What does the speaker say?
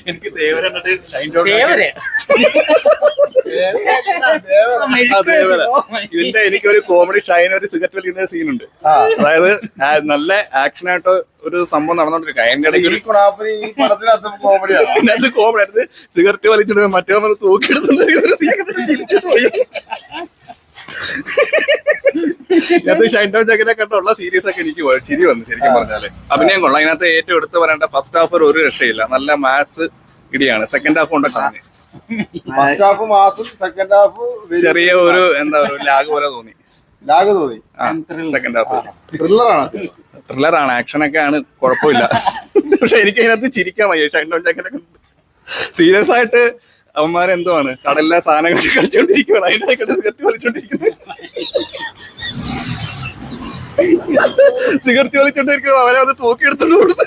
എനിക്ക് ദേവര ഇതിന്റെ എനിക്കൊരു കോമഡി ഷൈൻ ഒരു സിഗരറ്റ് വലിക്കുന്ന സീനുണ്ട്. അതായത് നല്ല ആക്ഷനായിട്ട് ഒരു സംഭവം നടന്നോണ്ടിരിക്കുക. അതിന്റെ ഇടയ്ക്ക് കോമഡി ആയിട്ട് സിഗരറ്റ് വലിച്ചിട്ട് മറ്റേ തൂക്കിയെടുത്തോണ്ടിരിക്കുന്ന ഇതിനകത്ത് ഷൈൻ ടോം ചാക്കോനെ കണ്ടുള്ള സീരീസ് ഒക്കെ എനിക്ക് ചിരി വന്നു ശരിക്കും പറഞ്ഞാല്. അഭിനയം കൊള്ളാം. അതിനകത്ത് ഏറ്റവും എടുത്ത് പറയേണ്ട ഫസ്റ്റ് ഹാഫ് ഒരു രക്ഷയില്ല, നല്ല മാസ് ഇടിയാണ്. സെക്കൻഡ് ഹാഫ് കൊണ്ടൊക്കെ ചെറിയ ഒരു എന്താ പറയുക ലാഗ് പോലെ തോന്നി. സെക്കൻഡ് ഹാഫ് ത്രില്ലറാണ്, ആക്ഷനൊക്കെ ആണ്, കുഴപ്പമില്ല. പക്ഷെ എനിക്ക് അതിനകത്ത് ചിരിക്കാൻ വയ്യ. ഷൈൻ ടോം ചാക്കോനെ കണ്ട് സീരിയസ് ആയിട്ട് അവന്മാരെന്തുവാണ് കടലിലെ സാധനങ്ങൾ കളിച്ചോണ്ടിരിക്കുകയാണ്, അതിന്റെ സിഗരറ്റ് വലിച്ചോണ്ടിരിക്കുന്നത്. സിഗരറ്റ് വലിച്ചോണ്ടിരിക്കുന്നത് അവരെ അത് തൂക്കിയെടുത്തോണ്ട് കൊടുത്ത്